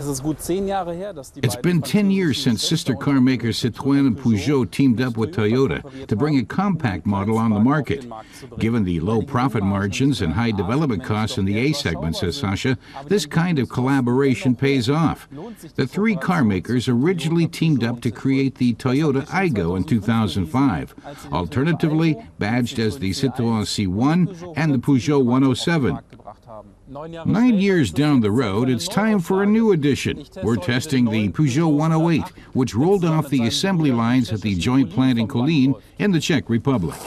It's been 10 years since sister car makers Citroen and Peugeot teamed up with Toyota to bring a compact model on the market. Given the low profit margins and high development costs in the A segment, says Sasha, this kind of collaboration pays off. The three car makers originally teamed up to create the Toyota Aygo in 2005, alternatively badged as the Citroen C1 and the Peugeot 107. 9 years down the road, it's time for a new edition. We're testing the Peugeot 108, which rolled off the assembly lines at the joint plant in Kolín in the Czech Republic.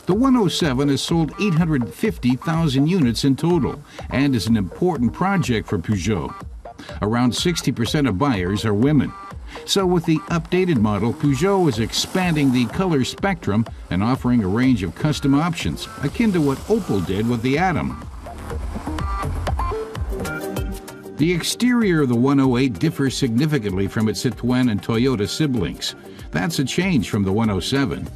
The 107 has sold 850,000 units in total and is an important project for Peugeot. Around 60% of buyers are women. So with the updated model, Peugeot is expanding the color spectrum and offering a range of custom options, akin to what Opel did with the Atom. The exterior of the 108 differs significantly from its Citroen and Toyota siblings. That's a change from the 107.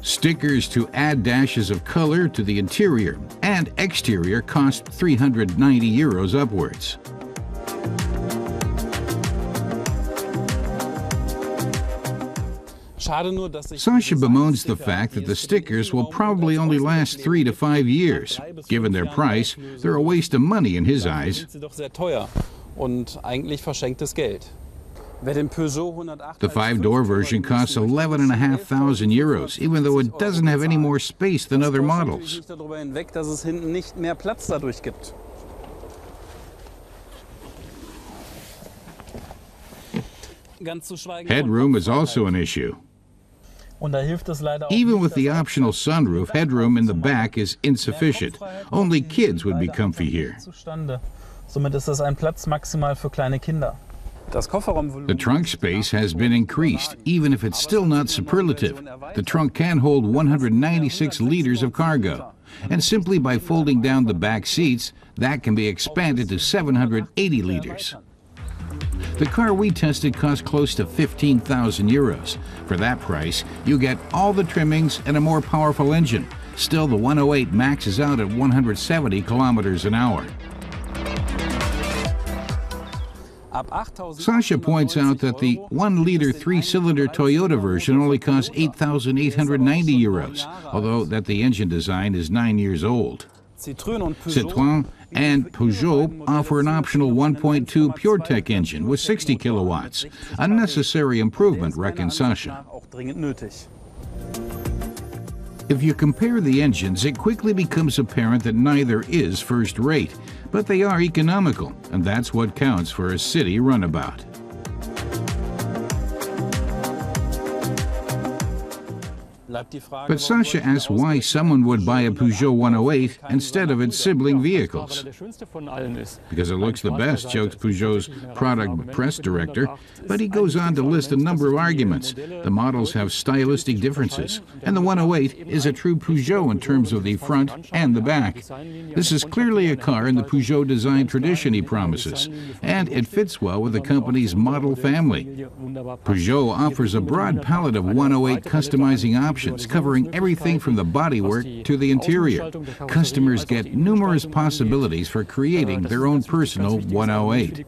Stickers to add dashes of color to the interior and exterior cost €390 upwards. Sasha bemoans the fact that the stickers will probably only last 3 to 5 years. Given their price, they're a waste of money in his eyes. The 5-door version costs €11,500, even though it doesn't have any more space than other models. Headroom is also an issue. Even with the optional sunroof, headroom in the back is insufficient. Only kids would be comfy here. The trunk space has been increased, even if it's still not superlative. The trunk can hold 196 liters of cargo, and simply by folding down the back seats, that can be expanded to 780 liters. The car we tested cost close to €15,000. For that price, you get all the trimmings and a more powerful engine. Still, the 108 maxes out at 170 kilometers an hour. Sasha points out that the 1-liter 3-cylinder Toyota version only costs €8,890, although that the engine design is 9 years old. Citroen and Peugeot offer an optional 1.2 PureTech engine with 60 kilowatts, a necessary improvement, reckons Sasha. If you compare the engines, it quickly becomes apparent that neither is first-rate, but they are economical, and that's what counts for a city runabout. But Sasha asks why someone would buy a Peugeot 108 instead of its sibling vehicles. Because it looks the best, jokes Peugeot's product press director, but he goes on to list a number of arguments. The models have stylistic differences, and the 108 is a true Peugeot in terms of the front and the back. This is clearly a car in the Peugeot design tradition, he promises, and it fits well with the company's model family. Peugeot offers a broad palette of 108 customizing options, covering everything from the bodywork to the interior. Customers get numerous possibilities for creating their own personal 108.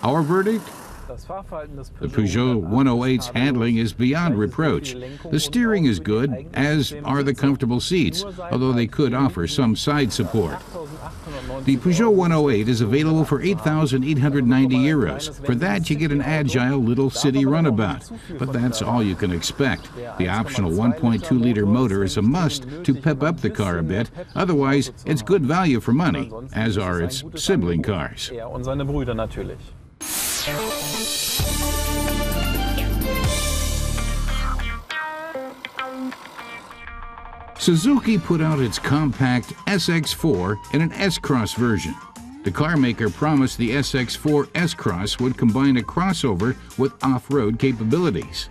Our verdict? The Peugeot 108's handling is beyond reproach. The steering is good, as are the comfortable seats, although they could offer some side support. The Peugeot 108 is available for €8,890. For that, you get an agile little city runabout. But that's all you can expect. The optional 1.2-liter motor is a must to pep up the car a bit. Otherwise, it's good value for money, as are its sibling cars. Suzuki put out its compact SX4 in an S-Cross version. The car maker promised the SX4 S-Cross would combine a crossover with off-road capabilities.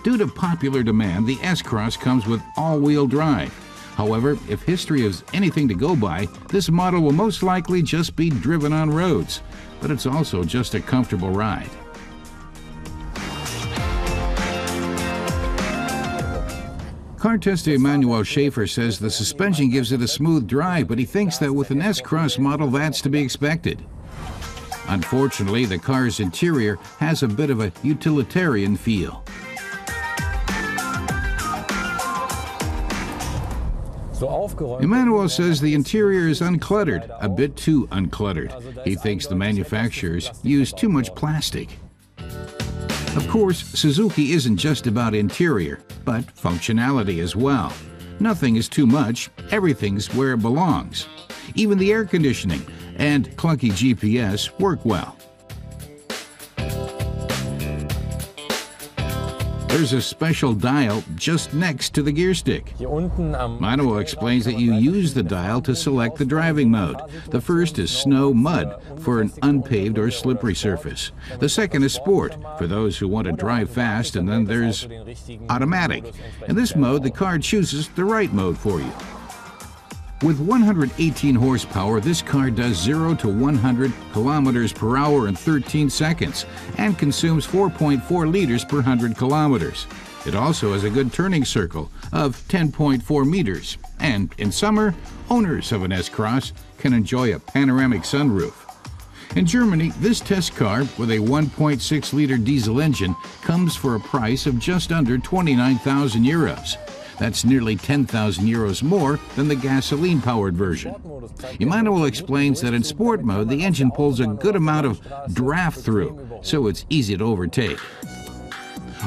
Due to popular demand, the S-Cross comes with all-wheel drive. However, if history is anything to go by, this model will most likely just be driven on roads, but it's also just a comfortable ride. Car tester Emmanuel Schaefer says the suspension gives it a smooth drive, but he thinks that with an S-Cross model that's to be expected. Unfortunately, the car's interior has a bit of a utilitarian feel. Emmanuel says the interior is uncluttered, a bit too uncluttered. He thinks the manufacturers use too much plastic. Of course, Suzuki isn't just about interior, but functionality as well. Nothing is too much, everything's where it belongs. Even the air conditioning and clunky GPS work well. There's a special dial just next to the gear stick. Manuel explains that you use the dial to select the driving mode. The first is snow mud for an unpaved or slippery surface. The second is sport for those who want to drive fast, and then there's automatic. In this mode, the car chooses the right mode for you. With 118 horsepower, this car does 0 to 100 kilometers per hour in 13 seconds and consumes 4.4 liters per 100 kilometers. It also has a good turning circle of 10.4 meters. And in summer, owners of an S-Cross can enjoy a panoramic sunroof. In Germany, this test car with a 1.6-liter diesel engine comes for a price of just under 29,000 euros. That's nearly 10,000 euros more than the gasoline-powered version. Emmanuel explains that in sport mode, the engine pulls a good amount of draft through, so it's easy to overtake.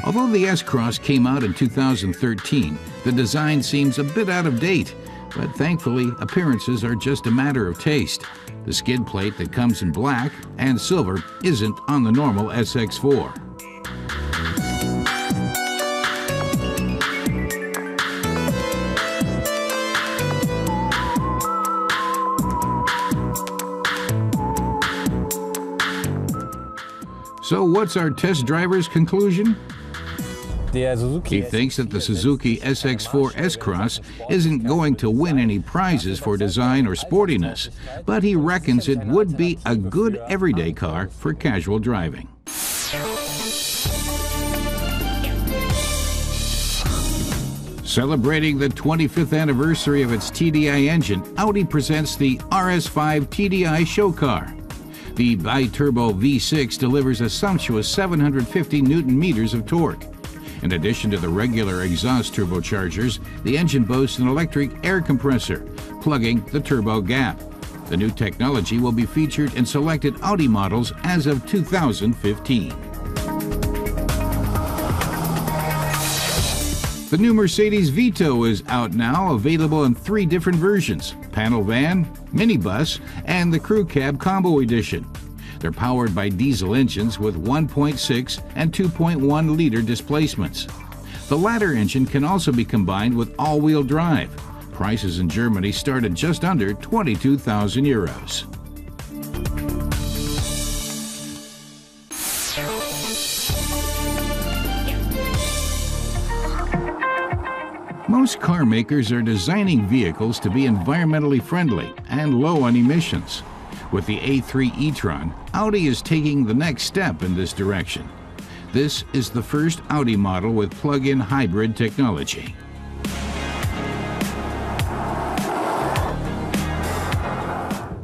Although the S-Cross came out in 2013, the design seems a bit out of date, but thankfully, appearances are just a matter of taste. The skid plate that comes in black and silver isn't on the normal SX4. So what's our test driver's conclusion? He thinks that the Suzuki SX4 S-Cross isn't going to win any prizes for design or sportiness, but he reckons it would be a good everyday car for casual driving. Celebrating the 25th anniversary of its TDI engine, Audi presents the RS5 TDI show car. The bi-turbo V6 delivers a sumptuous 750 Newton-meters of torque. In addition to the regular exhaust turbochargers, the engine boasts an electric air compressor, plugging the turbo gap. The new technology will be featured in selected Audi models as of 2015. The new Mercedes Vito is out now, available in 3 different versions: panel van, minibus, and the crew cab combo edition. They're powered by diesel engines with 1.6 and 2.1 liter displacements. The latter engine can also be combined with all-wheel drive. Prices in Germany start at just under 22,000 euros. Most car makers are designing vehicles to be environmentally friendly and low on emissions. With the A3 Etron, Audi is taking the next step in this direction. This is the first Audi model with plug-in hybrid technology.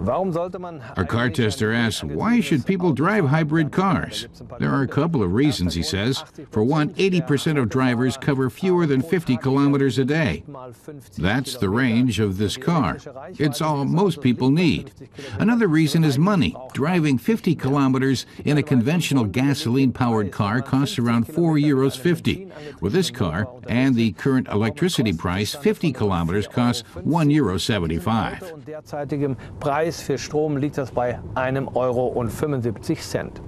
Our car tester asks, why should people drive hybrid cars? There are a couple of reasons, he says. For one, 80% of drivers cover fewer than 50 kilometers a day. That's the range of this car. It's all most people need. Another reason is money. Driving 50 kilometers in a conventional gasoline-powered car costs around €4.50. With this car and the current electricity price, 50 kilometers costs €1.75. Für Strom liegt das bei €1,75.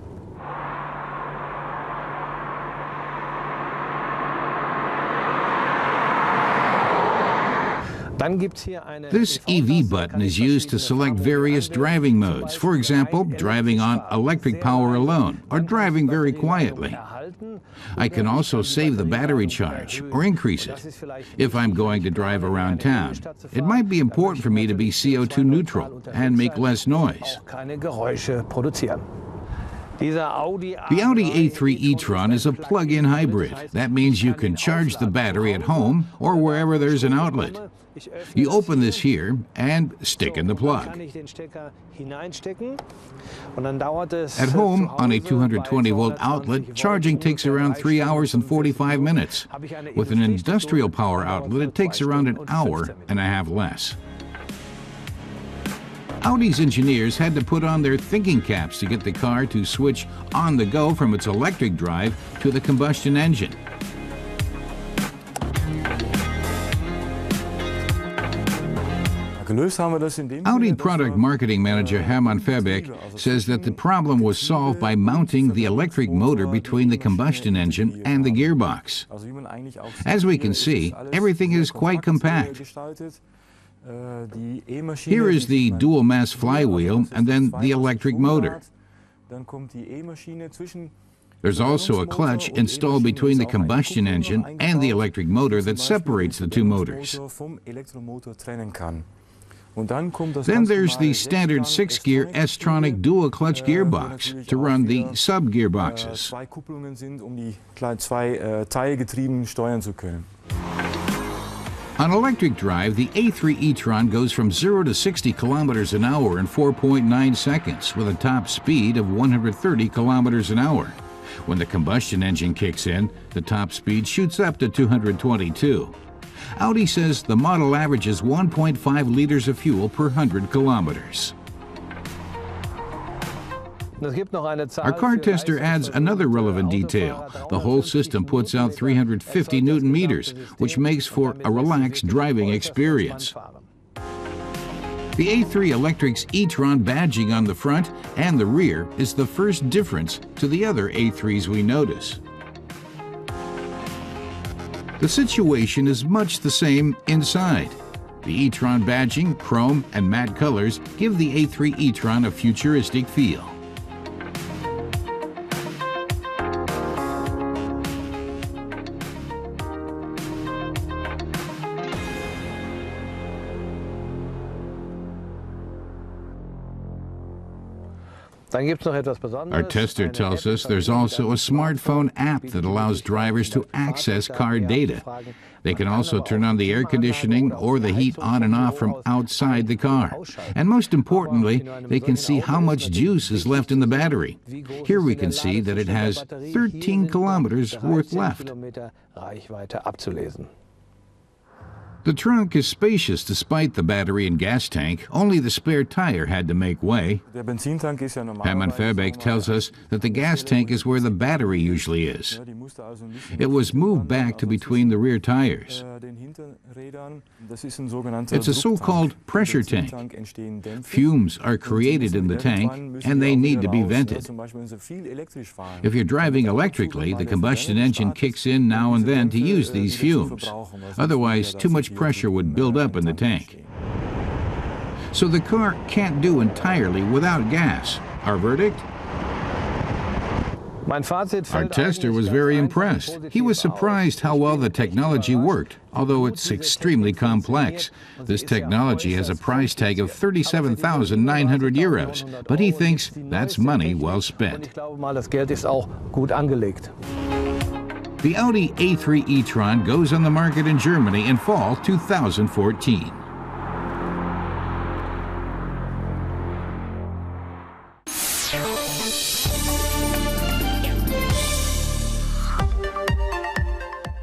This EV button is used to select various driving modes, for example, driving on electric power alone or driving very quietly. I can also save the battery charge or increase it. If I'm going to drive around town, it might be important for me to be CO2 neutral and make less noise. The Audi A3 e-tron is a plug-in hybrid. That means you can charge the battery at home or wherever there's an outlet. You open this here and stick in the plug. At home, on a 220-volt outlet, charging takes around 3 hours and 45 minutes. With an industrial power outlet, it takes around an hour and a half less. Audi's engineers had to put on their thinking caps to get the car to switch on the go from its electric drive to the combustion engine. Audi product marketing manager Hermann Verbeek says that the problem was solved by mounting the electric motor between the combustion engine and the gearbox. As we can see, everything is quite compact. Here is the dual mass flywheel and then the electric motor. There's also a clutch installed between the combustion engine and the electric motor that separates the two motors. Then there's the standard 6-gear S-tronic dual-clutch gearbox to run the sub-gearboxes. On electric drive, the A3 e-tron goes from 0 to 60 kilometers an hour in 4.9 seconds with a top speed of 130 kilometers an hour. When the combustion engine kicks in, the top speed shoots up to 222. Audi says the model averages 1.5 liters of fuel per 100 kilometers. Our car tester adds another relevant detail. The whole system puts out 350 Newton meters, which makes for a relaxed driving experience. The A3 Electric's e-tron badging on the front and the rear is the first difference to the other A3s we notice. The situation is much the same inside. The e-tron badging, chrome, and matte colors give the A3 e-tron a futuristic feel. Our tester tells us there's also a smartphone app that allows drivers to access car data. They can also turn on the air conditioning or the heat on and off from outside the car. And most importantly, they can see how much juice is left in the battery. Here we can see that it has 13 kilometers worth left. The trunk is spacious despite the battery and gas tank. Only the spare tire had to make way. Hermann Verbeek tells us that the gas tank is where the battery usually is. It was moved back to between the rear tires. It's a so-called pressure tank. Fumes are created in the tank and they need to be vented. If you're driving electrically, the combustion engine kicks in now and then to use these fumes. Otherwise, too much pressure would build up in the tank. So the car can't do entirely without gas. Our verdict? Our tester was very impressed. He was surprised how well the technology worked, although it's extremely complex. This technology has a price tag of 37,900 euros, but he thinks that's money well spent. The Audi A3 e-tron goes on the market in Germany in fall 2014.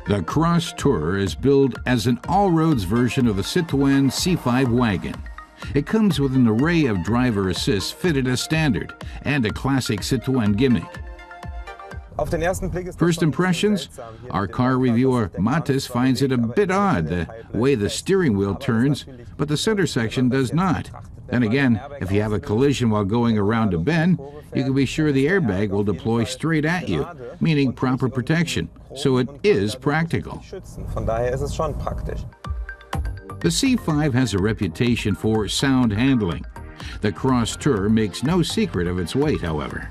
The Cross Tourer is billed as an all-roads version of the Citroen C5 wagon. It comes with an array of driver assists fitted as standard and a classic Citroen gimmick. First impressions? Our car reviewer Matis finds it a bit odd the way the steering wheel turns, but the center section does not. Then again, if you have a collision while going around a bend, you can be sure the airbag will deploy straight at you, meaning proper protection. So it is practical. The C5 has a reputation for sound handling. The Cross Tour makes no secret of its weight, however.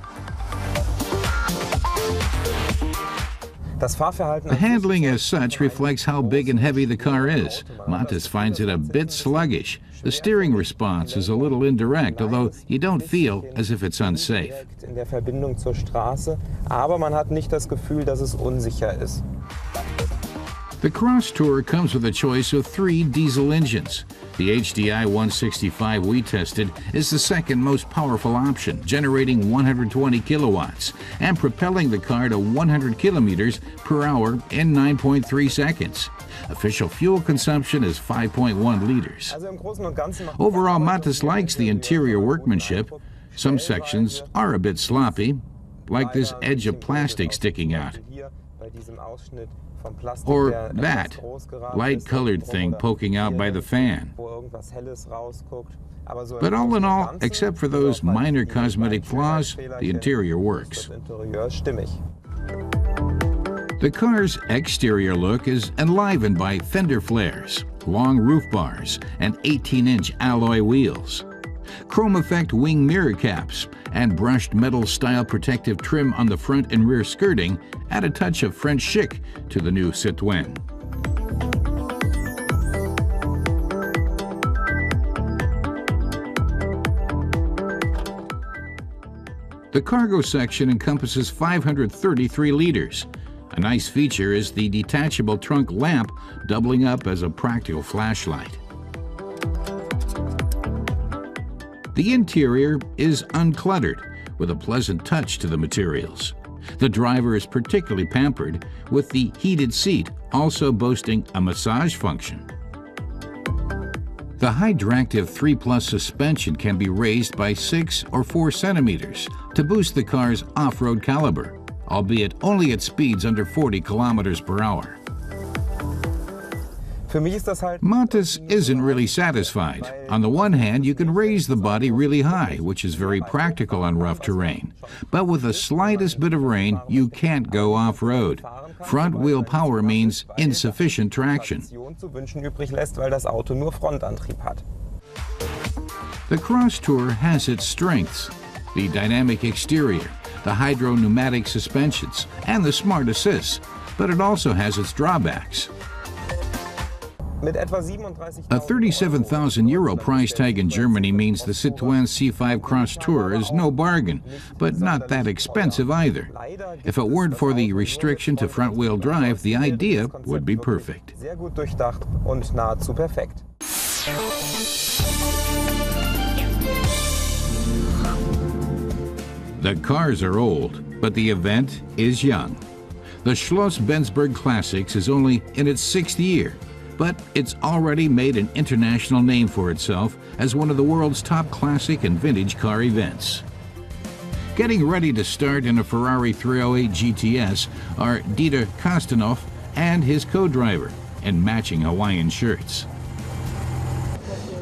The handling as such reflects how big and heavy the car is. Mattes finds it a bit sluggish. The steering response is a little indirect, although you don't feel as if it's unsafe. The Cross Tour comes with a choice of 3 diesel engines. The HDI 165 we tested is the second most powerful option, generating 120 kilowatts and propelling the car to 100 kilometers per hour in 9.3 seconds. Official fuel consumption is 5.1 liters. Overall, Mattes likes the interior workmanship. Some sections are a bit sloppy, like this edge of plastic sticking out. Or that light-colored thing poking out by the fan. But all in all, except for those minor cosmetic flaws, the interior works. The car's exterior look is enlivened by fender flares, long roof bars, and 18-inch alloy wheels. Chrome effect wing mirror caps and brushed metal style protective trim on the front and rear skirting add a touch of French chic to the new Citroen. The cargo section encompasses 533 liters. A nice feature is the detachable trunk lamp doubling up as a practical flashlight. The interior is uncluttered, with a pleasant touch to the materials. The driver is particularly pampered, with the heated seat also boasting a massage function. The Hydractive 3+ suspension can be raised by 6 or 4 centimeters to boost the car's off-road caliber, albeit only at speeds under 40 kilometers per hour. Mattes isn't really satisfied. On the one hand, you can raise the body really high, which is very practical on rough terrain. But with the slightest bit of rain, you can't go off-road. Front-wheel power means insufficient traction. The Cross Tour has its strengths: the dynamic exterior, the hydro-pneumatic suspensions, and the smart assists. But it also has its drawbacks. A 37,000 euro price tag in Germany means the Citroen C5 Cross Tour is no bargain, but not that expensive either. If it weren't for the restriction to front-wheel drive, the idea would be perfect. The cars are old, but the event is young. The SchlossBenz Berg Classics is only in its 6th year, but it's already made an international name for itself as one of the world's top classic and vintage car events. Getting ready to start in a Ferrari 308 GTS are Dieter Kostanov and his co-driver in matching Hawaiian shirts.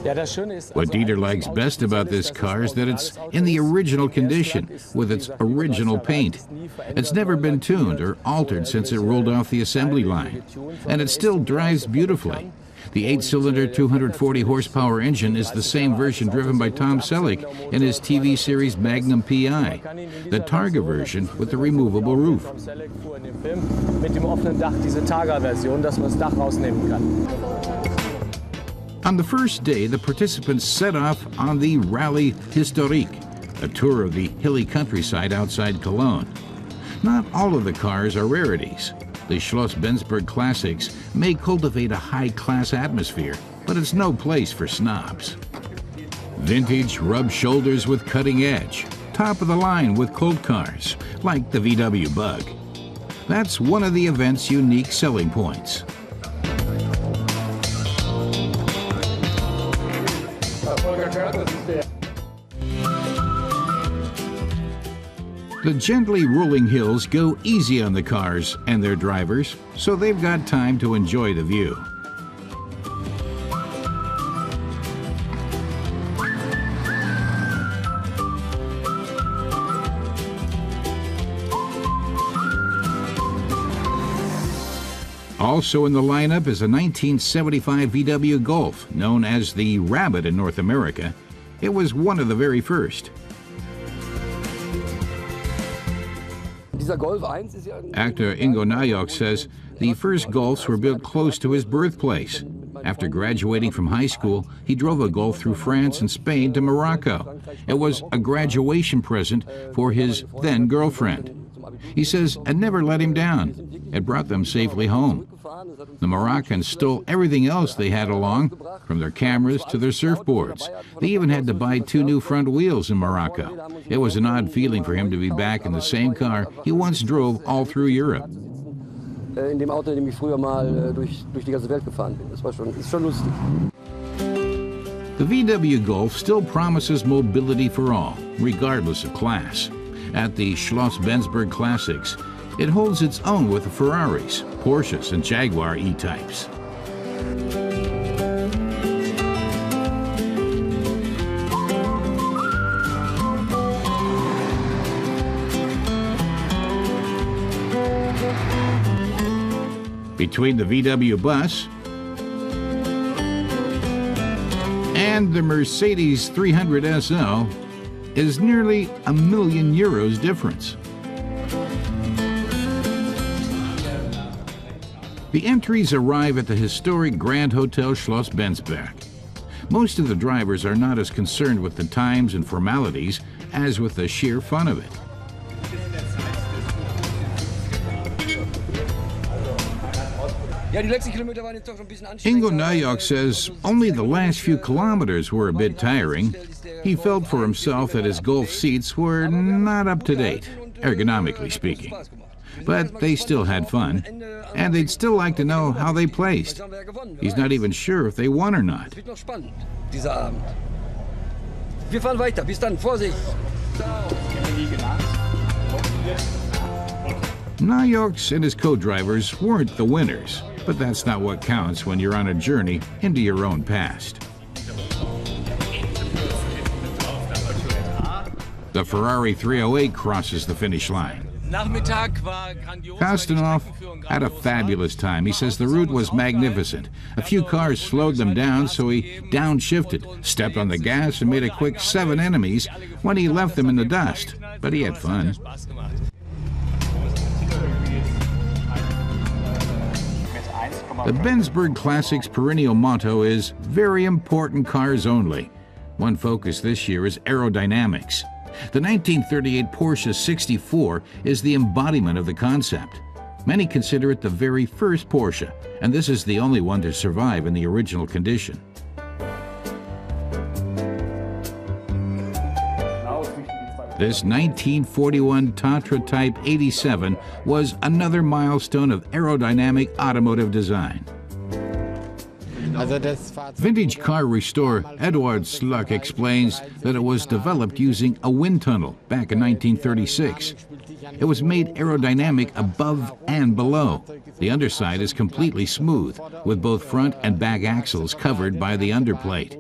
What Dieter likes best about this car is that it's in the original condition, with its original paint. It's never been tuned or altered since it rolled off the assembly line, and it still drives beautifully. The 8-cylinder 240 horsepower engine is the same version driven by Tom Selleck in his TV series Magnum P.I., the Targa version with the removable roof. On the first day, the participants set off on the Rallye Historique, a tour of the hilly countryside outside Cologne. Not all of the cars are rarities. The SchlossBenz Berg Classics may cultivate a high-class atmosphere, but it's no place for snobs. Vintage rubs shoulders with cutting edge, top of the line with cult cars, like the VW Bug. That's one of the event's unique selling points. The gently rolling hills go easy on the cars and their drivers, so they've got time to enjoy the view. Also in the lineup is a 1975 VW Golf, known as the Rabbit in North America. It was one of the very first. Actor Ingo Najok says the first Golfs were built close to his birthplace. After graduating from high school, he drove a Golf through France and Spain to Morocco. It was a graduation present for his then girlfriend. He says it never let him down. It brought them safely home. The Moroccans stole everything else they had along, from their cameras to their surfboards. They even had to buy 2 new front wheels in Morocco. It was an odd feeling for him to be back in the same car he once drove all through Europe. In dem Auto, in dem ich früher mal durch die ganze Welt gefahren bin. Das war ist schon lustig. The VW Golf still promises mobility for all, regardless of class. At the SchlossBenz Berg Classics, it holds its own with the Ferraris, Porsches, and Jaguar E-types. Between the VW bus and the Mercedes 300 SL is nearly €1 million difference. The entries arrive at the historic Grand Hotel SchlossBenz Berg. Most of the drivers are not as concerned with the times and formalities as with the sheer fun of it. Ingo Najok says only the last few kilometers were a bit tiring. He felt for himself that his Golf seats were not up to date, ergonomically speaking. But they still had fun, and they'd still like to know how they placed. He's not even sure if they won or not. Najok and his co-drivers weren't the winners, but that's not what counts when you're on a journey into your own past. The Ferrari 308 crosses the finish line. Kostanov had a fabulous time. He says the route was magnificent. A few cars slowed them down, so he downshifted, stepped on the gas, and made a quick 7 enemies when he left them in the dust. But he had fun. The Berg Classics perennial motto is very important cars only. One focus this year is aerodynamics. The 1938 Porsche 64 is the embodiment of the concept. Many consider it the very first Porsche, and this is the only one to survive in the original condition. This 1941 Tatra Type 87 was another milestone of aerodynamic automotive design. Vintage car restorer Eduard Schluck explains that it was developed using a wind tunnel back in 1936. It was made aerodynamic above and below. The underside is completely smooth, with both front and back axles covered by the underplate.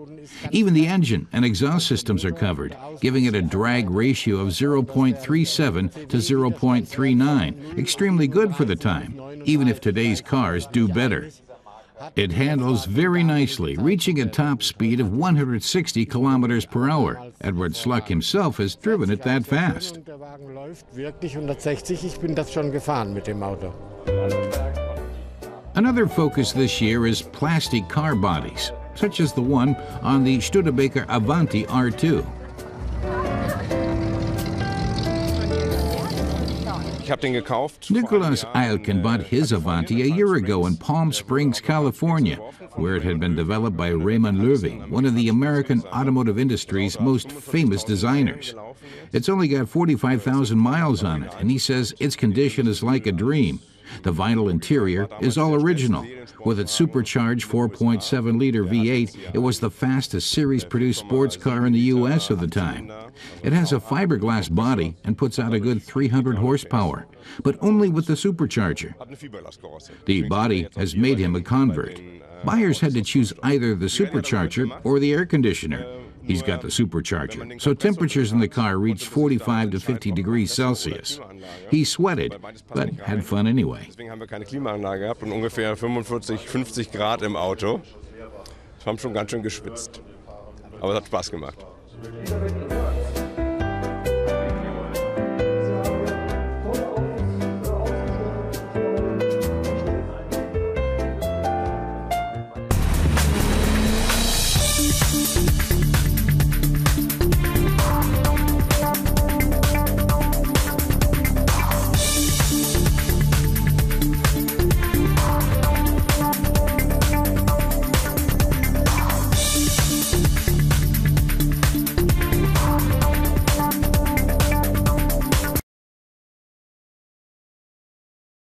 Even the engine and exhaust systems are covered, giving it a drag ratio of 0.37 to 0.39, extremely good for the time, even if today's cars do better. It handles very nicely, reaching a top speed of 160 kilometers per hour. Edward Schluck himself has driven it that fast. Another focus this year is plastic car bodies, such as the one on the Studebaker Avanti R2. Nicholas Eilken bought his Avanti a year ago in Palm Springs, California, where it had been developed by Raymond Loewy, one of the American automotive industry's most famous designers. It's only got 45,000 miles on it, and he says its condition is like a dream. The vinyl interior is all original. With its supercharged 4.7-liter V8, it was the fastest series-produced sports car in the U.S. of the time. It has a fiberglass body and puts out a good 300 horsepower, but only with the supercharger. The body has made him a convert. Buyers had to choose either the supercharger or the air conditioner. He's got the supercharger, so temperatures in the car reached 45 to 50 degrees Celsius. He sweated, but had fun anyway. Deswegen haben wir keine Klimaanlage gehabt und ungefähr 45, 50 Grad im Auto. Wir haben schon ganz schön geschwitzt. Aber es hat Spaß gemacht.